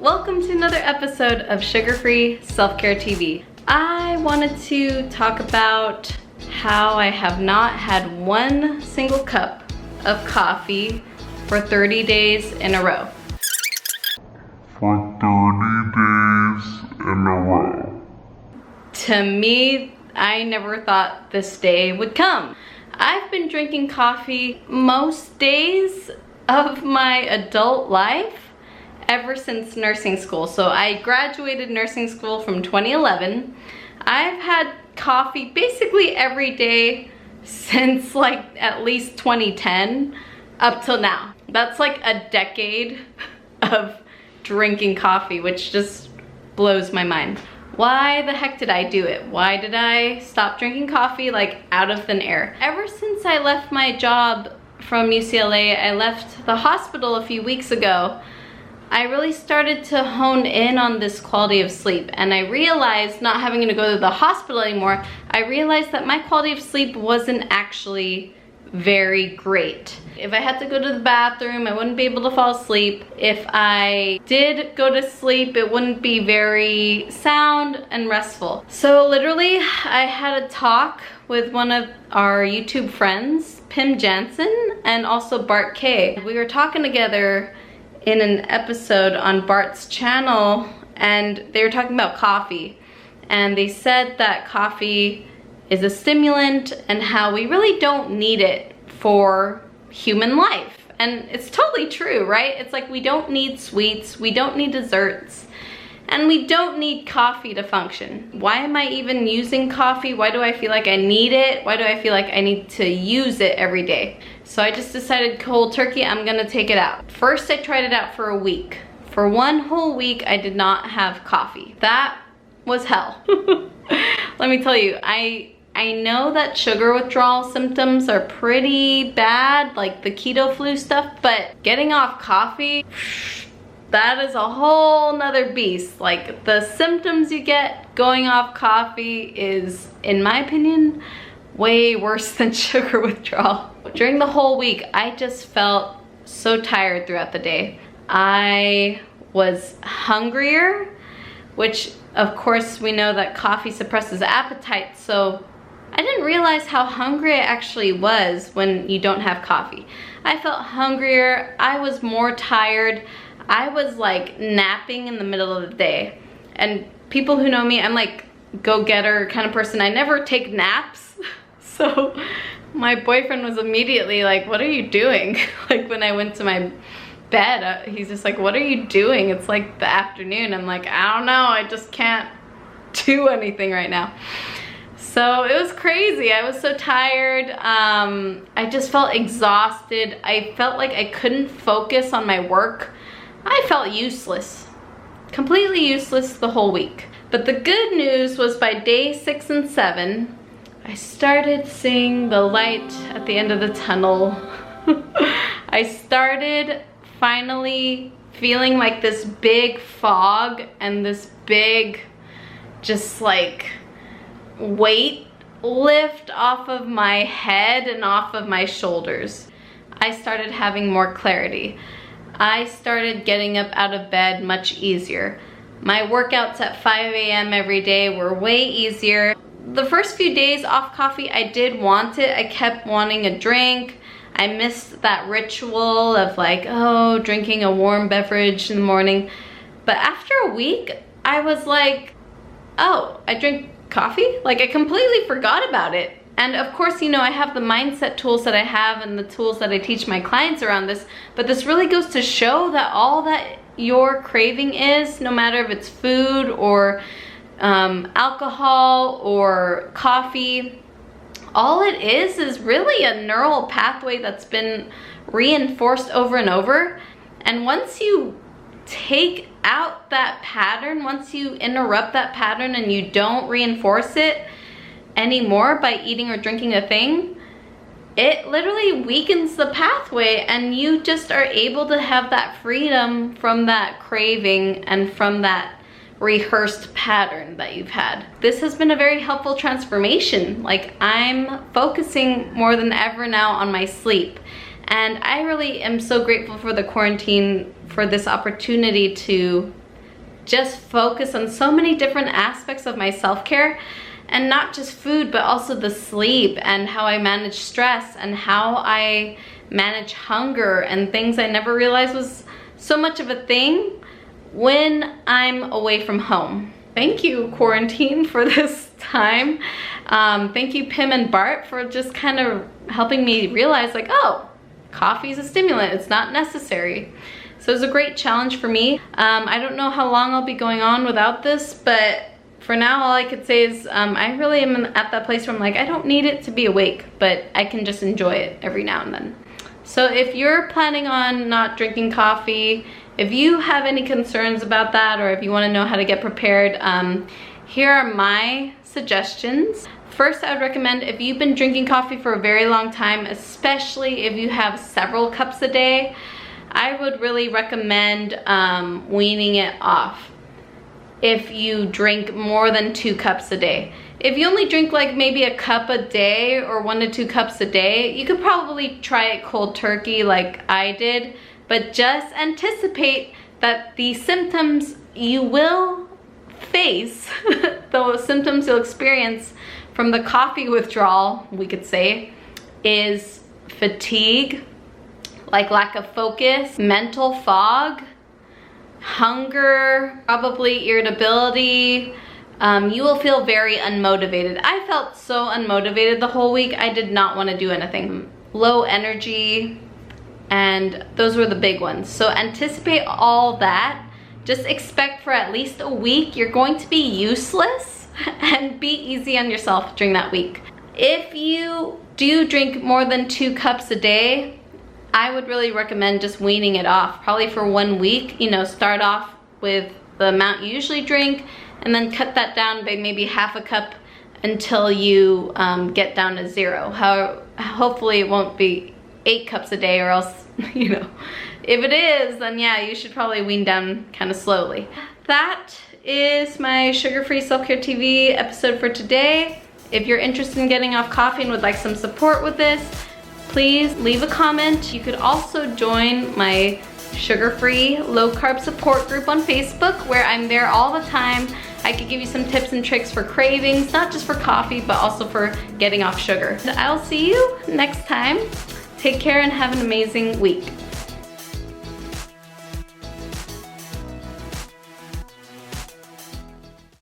Welcome to another episode of Sugar-Free Self-Care TV. I wanted to talk about how I have not had one single cup of coffee for 30 days in a row. To me, I never thought this day would come. I've been drinking coffee most days of my adult life ever since nursing school. So I graduated nursing school from 2011. I've had coffee basically every day since like at least 2010 up till now. That's like a decade of drinking coffee, which just blows my mind. Why the heck did I do it? Why did I stop drinking coffee like out of thin air? Ever since I left my job from UCLA, I left the hospital a few weeks ago, I really started to hone in on this quality of sleep, and I realized, not having to go to the hospital anymore, I realized that my quality of sleep wasn't actually very great. If I had to go to the bathroom, I wouldn't be able to fall asleep. If I did go to sleep, it wouldn't be very sound and restful. So literally, I had a talk with one of our YouTube friends, Jansson, and also Bart K. We were talking together in an episode on Bart's channel, and they were talking about coffee, and they said that coffee is a stimulant and how we really don't need it for human life. And it's totally true, right? It's like we don't need sweets, we don't need desserts, and we don't need coffee to function. Why am I even using coffee? Why do I feel like I need it? Why do I feel like I need to use it every day? So I just decided cold turkey, I'm gonna take it out. First, I tried it out for a week. For one whole week, I did not have coffee. That was hell. Let me tell you, I know that sugar withdrawal symptoms are pretty bad, like the keto flu stuff, but getting off coffee, that is a whole nother beast. Like, the symptoms you get going off coffee is, in my opinion, way worse than sugar withdrawal. During the whole week, I just felt so tired throughout the day. I was hungrier, which of course we know that coffee suppresses appetite, so I didn't realize how hungry I actually was when you don't have coffee. I felt hungrier, I was more tired, I was like napping in the middle of the day. And people who know me, I'm like go-getter kind of person. I never take naps. So my boyfriend was immediately like, what are you doing? Like when I went to my bed, he's just like, what are you doing? It's like the afternoon. I'm like, I don't know, I just can't do anything right now. So it was crazy. I was so tired. I just felt exhausted. I felt like I couldn't focus on my work. I felt useless, completely useless the whole week. But the good news was by day 6 and 7, I started seeing the light at the end of the tunnel. I started finally feeling like this big fog and this big, just like, weight lift off of my head and off of my shoulders. I started having more clarity. I started getting up out of bed much easier. My workouts at 5 a.m. every day were way easier. The first few days off coffee, I did want it. I kept wanting a drink. I missed that ritual of like, oh, drinking a warm beverage in the morning. But after a week, I was like, oh, I drink coffee? Like, I completely forgot about it. And of course, you know, I have the mindset tools that I have and the tools that I teach my clients around this, but this really goes to show that all that your craving is, no matter if it's food or alcohol or coffee, all it is really a neural pathway that's been reinforced over and over. And once you take out that pattern, once you interrupt that pattern and you don't reinforce it anymore by eating or drinking a thing, it literally weakens the pathway, and you just are able to have that freedom from that craving and from that rehearsed pattern that you've had. This has been a very helpful transformation. Like, I'm focusing more than ever now on my sleep, and I really am so grateful for the quarantine, for this opportunity to just focus on so many different aspects of my self-care, and not just food, but also the sleep and how I manage stress and how I manage hunger and things I never realized was so much of a thing when I'm away from home. Thank you, quarantine, for this time. Thank you, Pim and Bart, for just kind of helping me realize, like, oh, coffee is a stimulant, it's not necessary. So it was a great challenge for me. I don't know how long I'll be going on without this, but for now, all I could say is I really am at that place where I'm like, I don't need it to be awake, but I can just enjoy it every now and then. So if you're planning on not drinking coffee, if you have any concerns about that, or if you want to know how to get prepared, here are my suggestions. First, I would recommend, if you've been drinking coffee for a very long time, especially if you have several cups a day, I would really recommend weaning it off if you drink more than 2 cups a day. If you only drink like maybe a cup a day or 1 to 2 cups a day, you could probably try it cold turkey like I did, but just anticipate that the symptoms you will face, the symptoms you'll experience from the coffee withdrawal, we could say, is fatigue, like lack of focus, mental fog, hunger, probably irritability. You will feel very unmotivated. I felt so unmotivated the whole week. I did not want to do anything. Low energy, and those were the big ones. So anticipate all that. Just expect for at least a week you're going to be useless, and be easy on yourself during that week. If you do drink more than 2 cups a day, I would really recommend just weaning it off, probably for 1 week. You know, start off with the amount you usually drink, and then cut that down by maybe half a cup until you get down to 0. Hopefully it won't be 8 cups a day, or else, you know, if it is, then yeah, you should probably wean down kind of slowly. That is my Sugar-Free Self-Care TV episode for today. If you're interested in getting off coffee and would like some support with this, please leave a comment. You could also join my sugar-free, low-carb support group on Facebook, where I'm there all the time. I could give you some tips and tricks for cravings, not just for coffee, but also for getting off sugar. I'll see you next time. Take care and have an amazing week.